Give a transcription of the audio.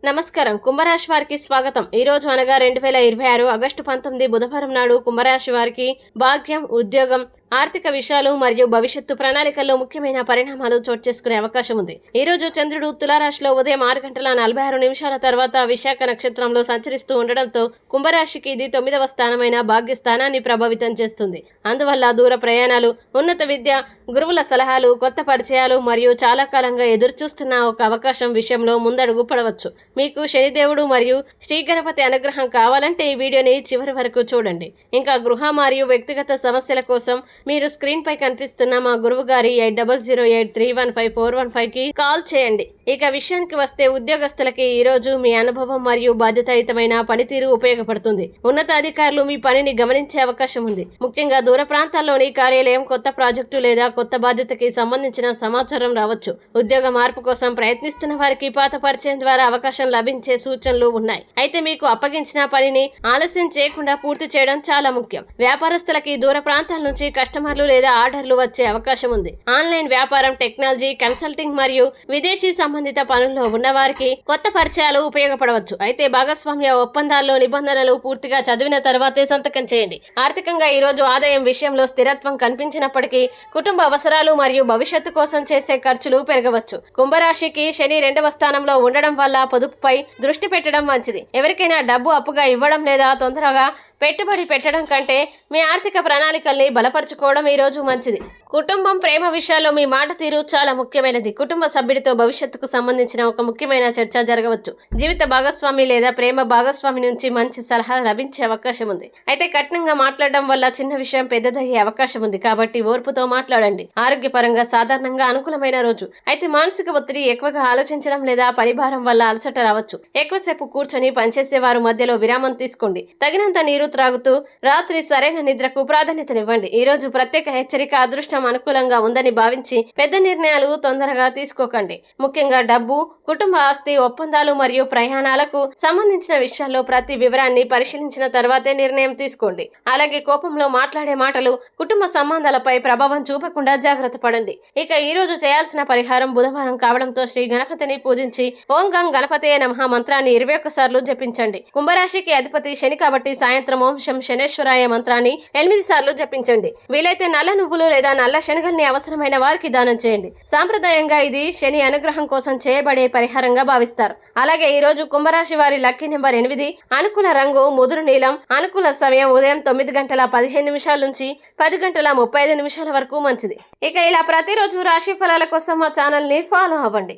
నమస్కారం. కుంభరాశి వారికి స్వాగతం. ఈ రోజు అనగా 2026 ఆగస్టు 19 బుధవారం నాడు కుంభరాశి వారికి భాగ్యం, ఉద్యోగం, ఆర్థిక విషయాలు మరియు భవిష్యత్తు ప్రణాళికల్లో ముఖ్యమైన పరిణామాలు చోటు చేసుకునే అవకాశం ఉంది. ఈ రోజు చంద్రుడు తులారాశిలో ఉదయం 6:46 తర్వాత విశాఖ నక్షత్రంలో సంచరిస్తూ ఉండడంతో కుంభరాశికి ఇది 9వ స్థానమైన భాగ్య స్థానాన్ని ప్రభావితం చేస్తుంది. అందువల్ల దూర ప్రయాణాలు, ఉన్నత విద్య, గురువుల సలహాలు, కొత్త పరిచయాలు మరియు చాలా కాలంగా ఎదురుచూస్తున్న ఒక అవకాశం విషయంలో ముందడుగు పడవచ్చు. మీకు శనిదేవుడు మరియు శ్రీ గణపతి అనుగ్రహం కావాలంటే ఈ వీడియోని చివరి వరకు చూడండి. ఇంకా గృహ మరియు వ్యక్తిగత సమస్యల కోసం మీరు స్క్రీన్ పై కనిపిస్తున్న మా గురువు గారి 8008315415కి కాల్ చేయండి. ఇక విషయానికి వస్తే ఉద్యోగస్తులకి ఈ రోజు మీ అనుభవం మరియు బాధ్యతాయుతమైన పనితీరు ఉపయోగపడుతుంది. ఉన్నతాధికారులు మీ పనిని గమనించే అవకాశం ఉంది. ముఖ్యంగా దూర ప్రాంతాల్లోని కార్యాలయం, కొత్త ప్రాజెక్టు లేదా కొత్త బాధ్యతకి సంబంధించిన సమాచారం రావచ్చు. ఉద్యోగ మార్పు కోసం ప్రయత్నిస్తున్న వారికి పాత పరిచయం ద్వారా అవకాశం లభించే సూచనలు ఉన్నాయి. అయితే మీకు అప్పగించిన పనిని ఆలస్యం చేయకుండా పూర్తి చేయడం చాలా ముఖ్యం. వ్యాపారస్తులకి దూర ప్రాంతాల నుంచి కస్టమర్లు లేదా ఆర్డర్లు వచ్చే అవకాశం ఉంది. ఆన్లైన్ వ్యాపారం, టెక్నాలజీ, కన్సల్టింగ్ మరియు విదేశీ సంబంధిత పనుల్లో ఉన్న వారికి కొత్త పరిచయాలు ఉపయోగపడవచ్చు. అయితే భాగస్వామ్య ఒప్పందాల్లో నిబంధనలు పూర్తిగా చదివిన తర్వాతే సంతకం చేయండి. ఆర్థికంగా ఈ రోజు ఆదాయం విషయంలో స్థిరత్వం కనిపించినప్పటికీ కుటుంబ అవసరాలు మరియు భవిష్యత్తు కోసం చేసే ఖర్చులు పెరగవచ్చు. కుంభరాశికి శని 2వ స్థానంలో ఉండడం వల్ల పొదుపుపై దృష్టి పెట్టడం మంచిది. ఎవరికైనా డబ్బు అప్పుగా ఇవ్వడం లేదా తొందరగా పెట్టుబడి పెట్టడం కంటే మీ ఆర్థిక ప్రణాళికల్ని బలపరచుకోవడం ఈ రోజు మంచిది. కుటుంబం, ప్రేమ విషయాల్లో మీ మాట తీరు చాలా ముఖ్యమైనది. కుటుంబ సభ్యుడితో భవిష్యత్తుకు సంబంధించిన ఒక ముఖ్యమైన చర్చ జరగవచ్చు. జీవిత భాగస్వామి లేదా ప్రేమ భాగస్వామి నుంచి మంచి సలహా లభించే అవకాశం ఉంది. అయితే కఠినంగా మాట్లాడడం వల్ల చిన్న విషయం పెద్దదయ్యే అవకాశం ఉంది. కాబట్టి ఓర్పుతో మాట్లాడండి. ఆరోగ్యపరంగా సాధారణంగా అనుకూలమైన రోజు. అయితే మానసిక ఒత్తిడి, ఎక్కువగా ఆలోచించడం లేదా పరిభారం వల్ల అలసట రావచ్చు. ఎక్కువసేపు కూర్చొని పనిచేసే వారు మధ్యలో విరామం తీసుకోండి. తగినంత నీరు త్రాగుతూ రాత్రి సరైన నిద్రకు ప్రాధాన్యతనివ్వండి. ఈ రోజు ప్రత్యేక హెచ్చరిక, అదృష్టం అనుకూలంగా ఉందని భావించి పెద్ద నిర్ణయాలు తొందరగా తీసుకోకండి. ముఖ్యంగా డబ్బు, కుటుంబ ఆస్తి, ఒప్పందాలు మరియు ప్రయాణాలకు సంబంధించిన విషయాల్లో ప్రతి వివరాన్ని పరిశీలించిన తర్వాతే నిర్ణయం తీసుకోండి. అలాగే కోపంలో మాట్లాడే మాటలు కుటుంబ సంబంధాలపై ప్రభావం చూపకుండా జాగ్రత్త పడండి. ఇక ఈ రోజు చేయాల్సిన పరిహారం బుధవారం కావడంతో శ్రీ గణపతిని పూజించి ఓం గం గణపతే నమః మంత్రాన్ని 21 సార్లు జపించండి. కుంభరాశికి అధిపతి శని కాబట్టి సాయంత్రం ఓం శం శనేశ్వరాయ మంత్రాన్ని 8 సార్లు జపించండి. వీలైతే నల్ల నువ్వులు లేదా నల్ల శనగల్ని అవసరమైన వారికి దానం చేయండి. సాంప్రదాయంగా ఇది శని అనుగ్రహం కోసం చేయబడే పరిహారంగా భావిస్తారు. అలాగే ఈ రోజు కుంభరాశి వారి లక్కీ నెంబర్ 8, అనుకూల రంగు ముదురు నీలం, అనుకూల సమయం ఉదయం 9:15 నుంచి 10:35 వరకు మంచిది. ఇక ఇలా ప్రతిరోజు రాశి ఫలాల కోసం మా ఛానల్ ని ఫాలో అవ్వండి.